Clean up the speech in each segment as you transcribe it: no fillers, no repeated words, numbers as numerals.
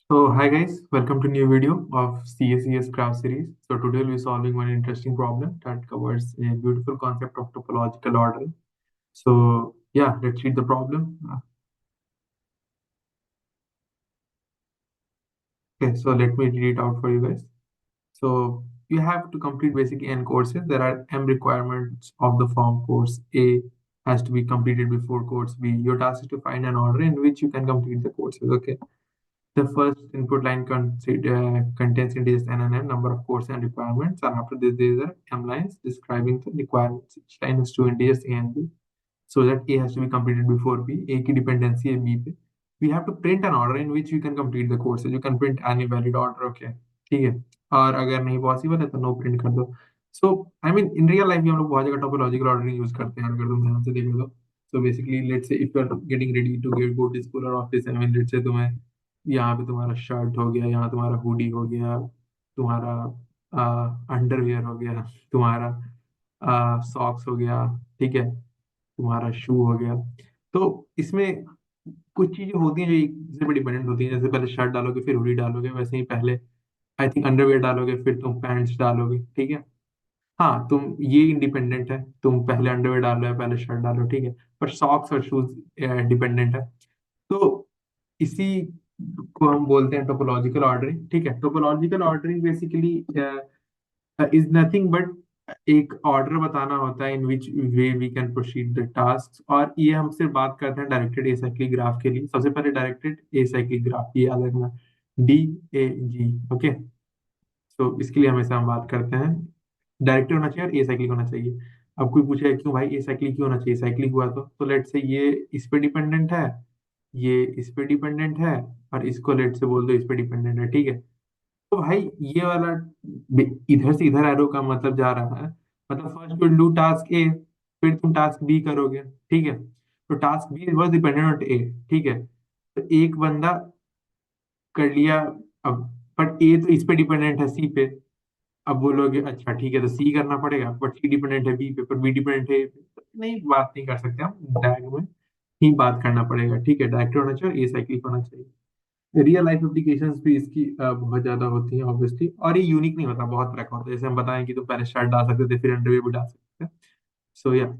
So hi guys, welcome to new video of CSES Craft series. So today we'll be solving one interesting problem that covers a beautiful concept of topological ordering. So yeah, let's read the problem. Okay, so let me read it out for you guys. So you have to complete basic N courses. There are M requirements of the form course A has to be completed before course B. Your task is to find an order in which you can complete the courses. Okay. The first input line contains integers n and m, number of courses and requirements, and after this there are m lines describing the requirements. Each line has two integers a and b, so that a has to be completed before b. A की dependency है b पे. We have to print an order in which you can complete the courses. You can print any valid order, okay? ठीक है. और अगर नहीं possible है तो नो प्रिंट कर दो. So I mean in real life में हम लोग बहुत जगह टोपोलॉजिकल ऑर्डरिंग यूज करते हैं, अगर तुम ध्यान से देखो तो. So basically let's say if you are getting ready to get go to school और office, I mean let's say तुम्हें यहाँ पे तुम्हारा शर्ट हो गया, यहाँ तुम्हारा हुडी हो गया, तुम्हारा अंडरवियर हो गया, तुम्हारा सॉक्स हो गया, ठीक है, तुम्हारा शू हो गया. तो इसमें कुछ चीजें होती हैं जो एक दूसरे पर डिपेंडेंट होती हैं. जैसे पहले शर्ट डालोगे फिर हुडी डालोगे, वैसे ही पहले आई थिंक अंडरवेयर डालोगे फिर तुम पैंट्स डालोगे, ठीक है. हाँ, तुम ये इंडिपेंडेंट है, तुम पहले अंडरवेयर डालो या पहले शर्ट डालो, ठीक है. पर सॉक्स और शूज डिपेंडेंट है. तो इसी को हम बोलते हैं टोपोलॉजिकल ऑर्डरिंग, ठीक है. Topological ordering basically is nothing but एक ऑर्डर बताना होता है in which way we can proceed the task. और ये हम सिर्फ बात करते हैं डायरेक्टेड एसाइक्लिक ग्राफ के लिए. सबसे पहले डायरेक्टेड एसाइक्लिक ग्राफ, ये याद रखना, डी ए जी, ओके. तो इसके लिए हमेशा हम बात करते हैं डायरेक्टेड होना चाहिए और एसाइक्लिक होना चाहिए. अब कोई पूछे क्यों भाई एसाइक्लिक क्यों होना चाहिए, साइक्लिक हुआ तो लेट से ये इस पे डिपेंडेंट है, ये इस पे डिपेंडेंट है, और इसको लेट से बोल दो इस पे डिपेंडेंट है, ठीक है. तो भाई ये वाला इधर से इधर एरो का मतलब जा रहा है, मतलब first will do task A, फिर तुम टास्क बी करोगे, ठीक है. तो task B was dependent on A, ठीक है. तो एक बंदा कर लिया. अब बट ए तो इस पे डिपेंडेंट है सी पे. अब बोलोगे अच्छा ठीक है तो सी करना पड़ेगा, बट सी डिपेंडेंट है बी पे, पर बी डिपेंडेंट है A पे. तो नहीं, बात नहीं कर सकते हम, डायरेक्ट में ही बात करना पड़ेगा, ठीक है. डायरेक्ट होना चाहिए, ए साइक्लिक होना चाहिए. रियल लाइफ एप्लीकेशंस भी इसकी बहुत ज्यादा होती हैं ऑब्वियसली, और ये यूनिक नहीं होता, बहुत तरह का होता है. जैसे हम बताएं कि तुम पहले शर्ट डाल सकते थे फिर अंडरवेयर भी डाल सकते थे. सो या,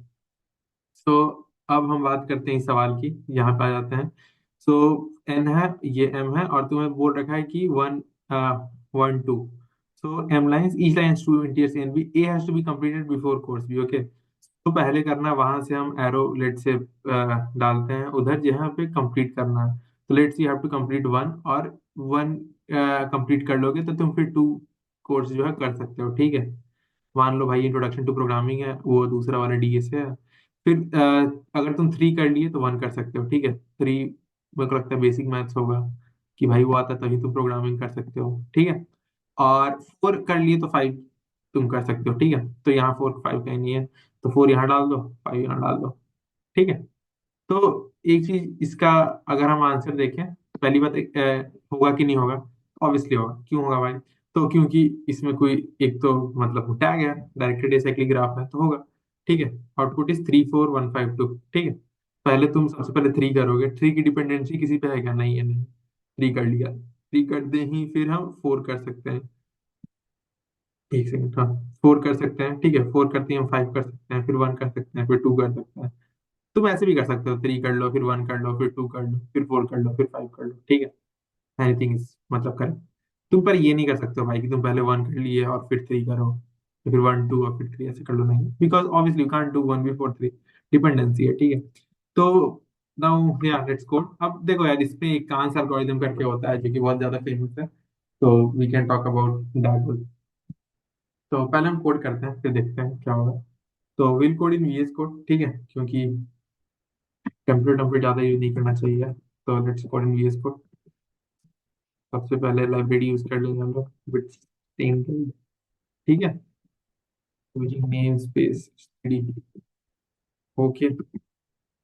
सो अब हम बात करते हैं इस सवाल की, यहाँ पे आ जाते हैं. सो एन है, ये एम है, और तुम्हें बोल रखा है कि one one two. So M lines each lines two interiors N B, A has to be completed before course B, okay. तो पहले करना वहां से हम एरो लेट से डालते हैं उधर जहाँ पे कंप्लीट करना है. तो let say you have to complete one, और वन कंप्लीट कर लोगे तो तुम फिर टू कोर्स जो है कर सकते हो, ठीक है. मान लो भाई इंट्रोडक्शन टू प्रोग्रामिंग है, वो दूसरा वाला डीएस है. फिर अगर तुम थ्री कर लिए तो वन कर सकते हो, ठीक है. थ्री मेरे को लगता है बेसिक मैथ्स होगा कि भाई वो आता तभी तुम प्रोग्रामिंग कर सकते हो, ठीक है. और फोर कर लिए तो फाइव तुम कर सकते हो, ठीक है. तो यहाँ फोर फाइव का ही नहीं है, तो फोर यहाँ डाल दो, फाइव यहाँ डाल दो, ठीक है. तो एक चीज इसका, अगर हम आंसर देखें तो पहली बात होगा कि नहीं होगा. ऑब्वियसली होगा. क्यों होगा भाई? तो क्योंकि इसमें कोई एक तो मतलब टैग है, डायरेक्टेड एसाइक्लिक ग्राफ है, तो होगा, ठीक है. आउटपुट इज 3 4 1 5 2, ठीक है. पहले तुम सबसे पहले थ्री करोगे, थ्री की डिपेंडेंसी किसी पे है क्या? नहीं है, नहीं. थ्री कर लिया, थ्री करते ही फिर हम फोर कर सकते हैं. एक सेकंड, हाँ. फोर कर सकते हैं, ठीक है. फोर करते ही हम फाइव कर सकते हैं, फिर वन कर सकते हैं, फिर टू कर सकते हैं. तुम ऐसे भी कर सकते हो, थ्री कर लो फिर वन कर लो फिर टू कर लो फिर फोर कर लो फिर फाइव कर लो, ठीक है. एनीथिंग इज मतलब करें. तुम पर ये नहीं कर सकते हो भाई कि तुम पहले वन कर लिए और फिर थ्री करो, फिर वन टू और फिर थ्री, ऐसे कर लो. नहीं, because obviously you can't do one before three. Dependency है, ठीक है. तो नाउ या लेट्स कोड. अब देखो यार, इसमें एक कांस एल्गोरिथम करके होता है जो कि बहुत ज्यादा फेमस है. तो we can talk about that. तो पहले हम कोड करते हैं फिर देखते हैं क्या होगा. तो will code in VS Code, ठीक है, क्योंकि कंप्यूटर नंबर ज्यादा यूज नहीं करना चाहिए. तो let's code in VS Code. सबसे पहले लाइब्रेरी यूज कर लेंगे हम लोग विथ सेम, ठीक है. Using name space D, okay.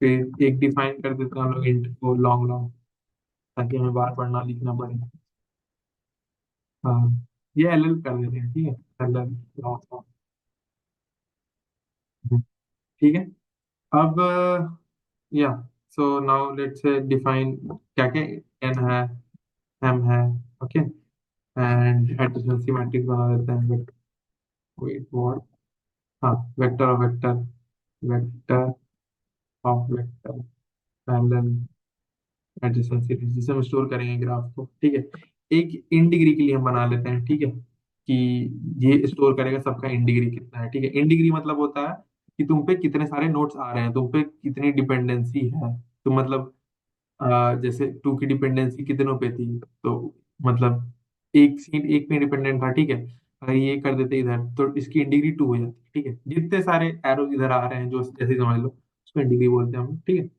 फिर एक डिफाइन कर देते हैं हम लोग इंट को लॉन्ग लॉन्ग, ताकि हमें बार बार ना लिखना पड़े. हाँ, ये एल एल कर देते हैं, ठीक है. एल एल लॉन्ग, ठीक है. अब या, सो नाउ लेट्स डिफाइन क्या क्या एन है, एम है। ओके, एंड एडिशनसी मैट्रिक्स बना देते हैं। वेट व्हाट, हाँ, vector of vector, vector of vector parallel adjacency, जिसे हम स्टोर करेंगे ग्राफ को। ठीक है, एक इन डिग्री के लिए हम बना लेते हैं। ठीक है, कि ये स्टोर करेगा सबका इन डिग्री कितना है। ठीक है, इन डिग्री मतलब होता है कि तुम पे कितने सारे नोट्स आ रहे हैं, तुम पे कितनी डिपेंडेंसी है। तो मतलब जैसे टू की डिपेंडेंसी कितनों पे थी, तो मतलब एक सीट एक पे डिपेंडेंट था। ठीक है, अगर ये कर देते इधर तो इसकी इन डिग्री 2 हो जाती। ठीक है, जितने सारे एरोज इधर आ रहे हैं जो जैसे समझ लो उसको इन डिग्री बोलते हैं हम। ठीक है,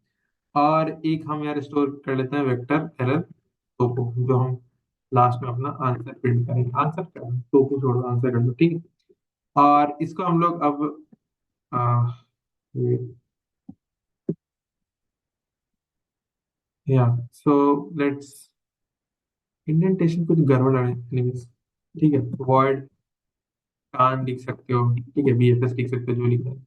और एक हम यार स्टोर कर लेते हैं वेक्टर एरर टोपो, जो हम लास्ट में अपना आंसर प्रिंट करेंगे। आंसर कर टोपो छोड़ो, आंसर कर लो। ठीक है, और इसको हम लोग अब आ, या सो लेट्स, इंडेंटेशन कुछ गड़बड़ है anyways। ठीक है, वर्ड कान लिख सकते हो। ठीक है, बीएफएस लिख सकते हो जो लिखना है।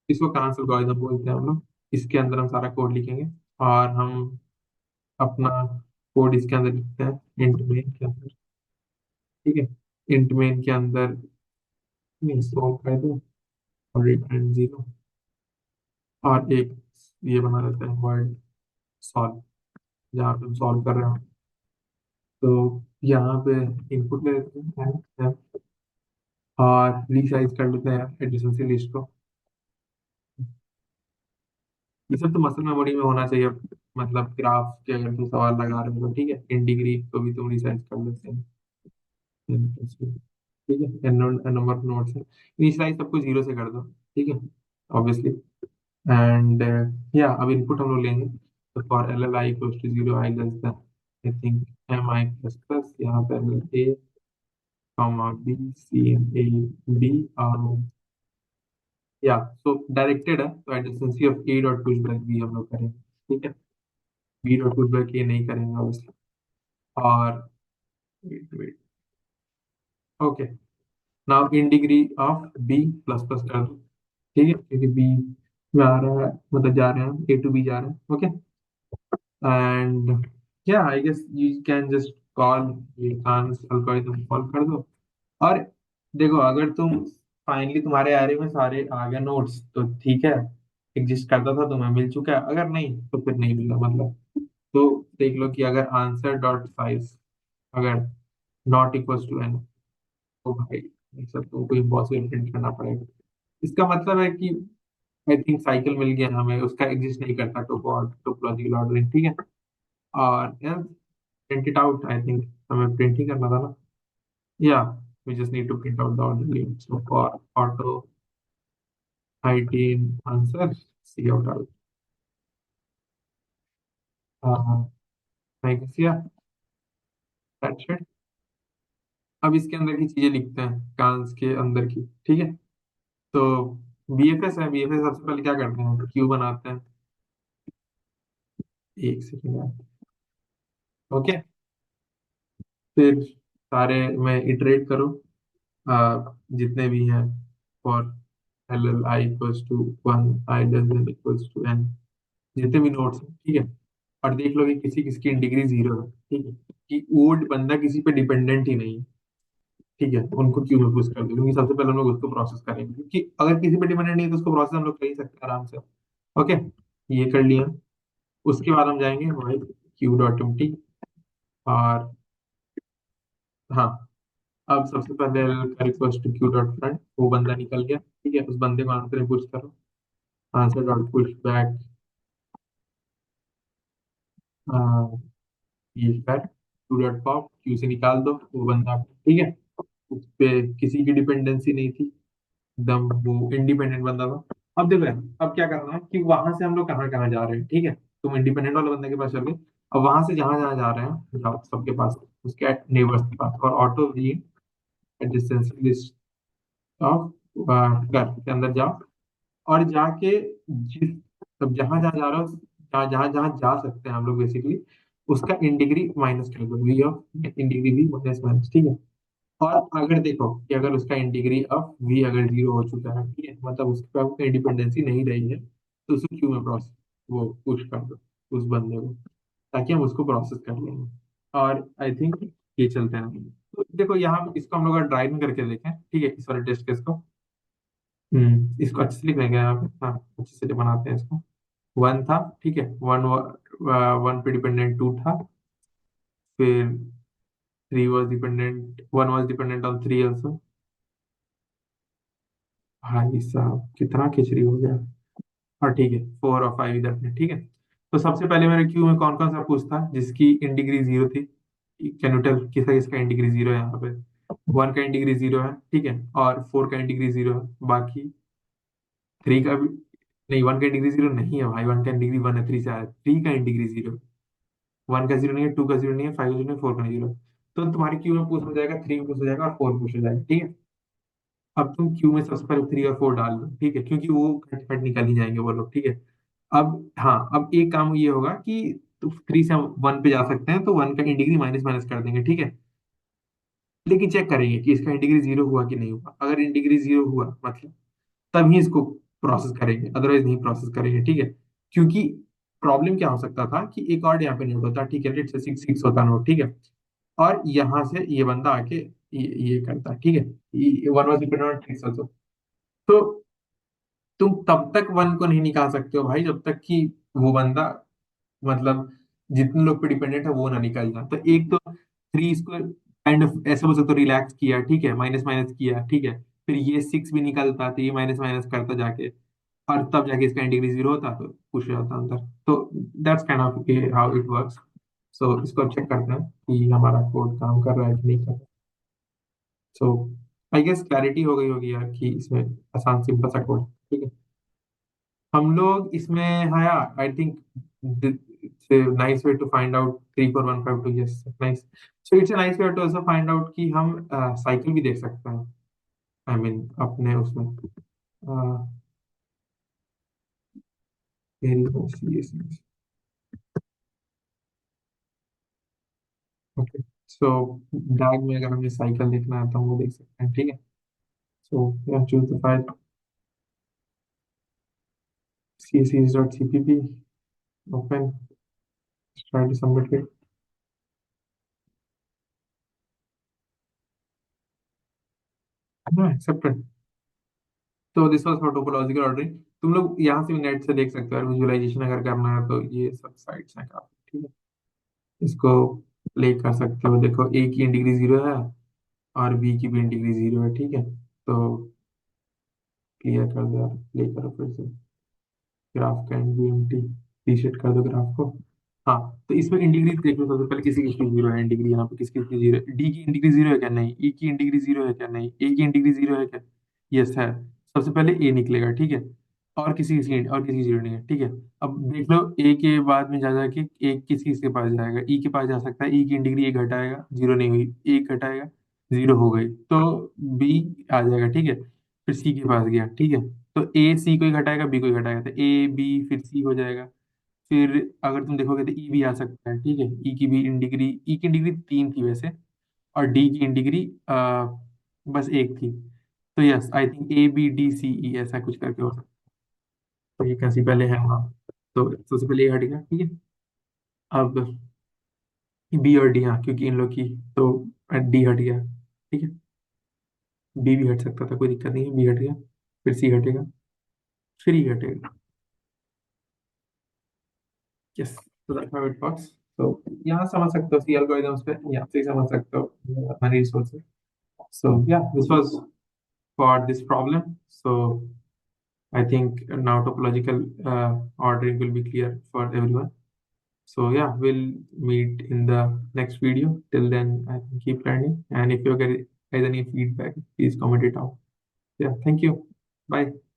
इसको कान एल्गोरिथम बोलते हैं हम लोग। इसके अंदर हम सारा कोड लिखेंगे, और हम अपना कोड इसके अंदर लिखते हैं इंट मेन के अंदर। ठीक है, इंट मेन के अंदर नहीं सॉल्व कर दो, और रिटर्न 0, और एक ये बना देते हैं वर्ड सॉल्व, जहाँ पे हम सॉल्व कर रहे हो। तो यहाँ पे इनपुट ले लेते हैं और रीसाइज कर लेते हैं एडिशनल लिस्ट को। ये सब तो मसल मेमोरी में होना चाहिए। मतलब ग्राफ के अगर तुम सवाल लगा रहे हो तो ठीक है, इन डिग्री को भी तुम रिसाइज कर लेते हैं। ठीक है, नंबर ऑफ नोट्स है, इनिशियलाइज सबको 0 से कर दो। ठीक है, ऑब्वियसली। एंड या अब इनपुट हम लोग लेंगे, तो for L L I equals to 0 I less than I think M I plus plus, यहाँ पे L L A comma B C M A B, और या सो डायरेक्टेड है, तो adjacency of A dot push back भी हम लोग करेंगे। ठीक है, बी डॉट पुशबैक ये नहीं करेंगे ऑब्वियसली। और wait wait, okay, now in degree of B plus plus कर दो। ठीक है, क्योंकि बी में आ रहा है, मतलब जा रहे हैं ए टू बी जा रहे हैं। ओके, एंड या I guess you can just call ये कांस एल्गोरिथम कॉल कर दो। और देखो, अगर तुम फाइनली तुम्हारे एरे में सारे आ गए नोट्स तो ठीक है, एग्जिस्ट करता था तुम्हें मिल चुका है। अगर नहीं तो फिर नहीं मिला मतलब। तो देख लो कि अगर आंसर डॉट साइज अगर नॉट इक्वल टू एन, तो भाई ये सब तो कोई इम्पॉसिबल प्रिंट करना पड़ेगा। इसका मतलब है कि आई थिंक साइकिल मिल गया हमें, उसका एग्जिस्ट नहीं करता टोपोलॉजिकल ऑर्डरिंग। ठीक है, और यार print it out, I think हमें प्रिंट ही करना था ना। या we just need to print out the order, so for auto IT answer C out out. I guess या दैट्स इट। अब इसके अंदर की चीजें लिखते हैं, कांस के अंदर की। ठीक है, तो बीएफएस है, बीएफएस सबसे पहले क्या करते हैं, क्यू बनाते हैं। एक सेकेंड, ओके। फिर सारे में इटरेट करो, जितने भी हैं, for L L I equals to 1 I less than equals to N, जितने भी नोट्स हैं। ठीक है, और देख लो कि किसी किसकी डिग्री 0 है। ठीक है, कि वो बंदा किसी पे डिपेंडेंट ही नहीं है। ठीक है, उनको क्यों में पुश कर दो, क्योंकि सबसे पहले हम लोग उसको प्रोसेस करेंगे, क्योंकि अगर किसी पे डिपेंडेंट नहीं है तो उसको प्रोसेस हम लोग कर ही सकते हैं आराम से। ओके, ये कर लिया। उसके बाद हम जाएंगे भाई क्यू डॉट एम टी, और हाँ, अब सबसे पहले का रिक्वेस्ट क्यू डॉट फ्रंट, वो बंदा निकल गया। ठीक है, उस बंदे को आंसर में पुश करो, आंसर डॉट पुश बैक ये कर क्यू डॉट पॉप, क्यू से निकाल दो वो बंदा। ठीक है, उस पे किसी की डिपेंडेंसी नहीं थी, एकदम वो इंडिपेंडेंट बंदा था। अब देखो यार, अब क्या करना है कि वहां से हम लोग कहाँ कहाँ जा रहे हैं। ठीक है, तुम इंडिपेंडेंट वाले बंदे के पास चल गए, अब वहां से जहां जहां जा रहे हैं जाओ सबके पास, उसके नेबर्स के पास, और auto V distance list of कर के अंदर जाओ, और जाके जिस, अब जहां जहां जा रहा हो, जहां जहां जहां जा सकते हैं हम लोग बेसिकली, उसका इन डिग्री माइनस कर दो, V of in degree V minus minus. ठीक है, और अगर देखो कि अगर उसका इन डिग्री ऑफ वी अगर 0 हो चुका है, ठीक है, मतलब उसके पास कोई इंडिपेंडेंसी नहीं रही है, तो उसे क्यू में प्रोसेस वो पुश कर दो उस बंदे को, ताकि हम उसको प्रोसेस कर लेंगे। और आई थिंक ये चलते हैं। तो देखो यहाँ इसको हम लोग ड्राइव करके देखें, ठीक है, इस वाले टेस्ट केस को। इसको अच्छे से लिख लेंगे यहाँ पे, हाँ अच्छे से बनाते हैं इसको। वन था, ठीक है, वन पे डिपेंडेंट टू था, फिर three was dependent, one was dependent on three also. भाई साहब कितना खिचड़ी हो गया। और ठीक है, फोर और फाइव इधर पे, ठीक है। तो सबसे पहले मेरे क्यू में कौन कौन सा पूछता जिसकी इन डिग्री जीरो थी? कैन यू टेल किसका किसका इन डिग्री जीरो है यहाँ पे? वन का इन डिग्री जीरो है, ठीक है, और फोर का इन डिग्री जीरो है, बाकी थ्री का भी नहीं। वन का इन डिग्री जीरो नहीं है भाई, वन का इन डिग्री वन है, थ्री से आया, थ्री का इन डिग्री जीरो। वन का जीरो नहीं है, टू का जीरो नहीं है, फाइव का जीरो नहीं है, फोर का जीरो। तो तुम्हारे क्यू में पूछ हो जाएगा, थ्री में पूछ हो जाएगा, और फोर पूछ हो जाएगा, ठीक है। अब तुम क्यू में सबसे पहले थ्री और फोर डाल दो, ठीक है, क्योंकि वो खट खट निकल ही जाएंगे वो लोग, ठीक है। अब हाँ, अब एक काम ये होगा कि तो थ्री से हम वन पे जा सकते हैं, तो वन का इंटीग्री माइनस माइनस कर देंगे, ठीक है। लेकिन चेक करेंगे कि इसका इंटीग्री जीरो हुआ कि नहीं हुआ। अगर इंटीग्री जीरो हुआ मतलब तभी इसको प्रोसेस करेंगे, अदरवाइज नहीं प्रोसेस करेंगे, ठीक है। क्योंकि प्रॉब्लम क्या हो सकता था कि एक और यहाँ पे नोट होता, ठीक है, लेट्स से सिक्स सिक्स होता नोट, ठीक है। और यहाँ से ये बंदा आके ये करता, ठीक है, one was dependent on six also. तो तुम तब तक वन को नहीं निकाल सकते हो भाई, जब तक कि वो बंदा, मतलब जितने लोग पे डिपेंडेंट है वो ना निकल जाए। तो एक तो थ्री इसको काइंड ऑफ ऐसे बोल सकते हो रिलैक्स किया, ठीक है, माइनस माइनस किया, ठीक है। फिर ये सिक्स भी निकलता तो ये माइनस माइनस करता जाके, और तब जाके इसका इंटीग्री जीरो होता तो पुश हो जाता अंदर। तो that's kind of how it works. So इसको अब चेक करते हैं कि हमारा कोड काम कर रहा है कि नहीं कर रहा। सो आई गेस क्लैरिटी हो गई होगी यार कि इसमें आसान सिंपल सा कोड, ठीक है। हम लोग इसमें, हाँ यार, I think it's a nice way to find out 34152, yes, nice. So it's a nice way to also find out कि हम साइकिल भी देख सकते हैं, आई मीन अपने उसमें वेरी yes, yes. ओके, सो डाग में अगर हमें साइकिल देखना है तो हम वो देख सकते हैं, ठीक है। So choose the file css.cpp, open, try to submit it. Accepted. तो this was for topological ordering. तुम लोग यहाँ से भी नेट से देख सकते हो, विजुअलाइजेशन अगर करना है तो ये सब साइट्स हैं काफी, ठीक है। इसको प्ले कर सकते हो, देखो ए की डिग्री जीरो है और बी की भी डिग्री जीरो है, ठीक है। तो क्लियर कर दो यार, प्ले करो फिर से, ग्राफ का एंड भी एम्प्टी, रीसेट कर दो ग्राफ को। हाँ, तो इसमें इंटीग्री देख लो सबसे पहले, किसी किसकी जीरो है इंटीग्री, यहाँ पे किसकी किसकी जीरो है, डी की इंटीग्री जीरो है क्या? नहीं। ई की इंटीग्री जीरो है क्या? नहीं। ए की इंटीग्री जीरो है क्या? यस है। सबसे पहले ए निकलेगा, ठीक है। और किसी की जीरो नहीं है, ठीक है। अब देख लो ए के बाद में जा जाके ए किस किस के पास जाएगा, ई के पास जा सकता है, ई की इंटीग्री एक घटाएगा, जीरो नहीं हुई, एक घटाएगा, जीरो हो गई, तो बी आ जाएगा, ठीक है। फिर सी के पास गया, ठीक है। तो ए सी को ही घटाएगा, बी को ही घटाएगा, तो ए बी फिर सी हो जाएगा। फिर अगर तुम देखोगे तो ई भी आ सकता है, ठीक है। ई की भी इन डिग्री, ई की डिग्री तीन थी वैसे, और डी की इन डिग्री बस एक थी। तो yes, I think A B D C E ऐसा कुछ करके हो सकता है। तो ये कैसी पहले है, हाँ। तो सबसे पहले ये हट गया, ठीक है। अब बी और डी, हाँ, क्योंकि इन लोग की तो डी हट गया, ठीक है। बी भी हट सकता था, कोई दिक्कत नहीं है, बी हट गया। फिर सी हटेगा, फिर ई हटेगा। यस, तो दैट्स हाउ इट वर्क्स। तो यहाँ समझ सकते हो सी एल्गोरिथम्स पे, यहाँ से ही समझ सकते हो हमारी resources. So yeah, this was for this problem. So I think now topological ordering will be clear for everyone. So yeah, we'll meet in the next video. Till then, I think keep learning. And if you guys any feedback, please comment it out. Yeah, thank you. Bye.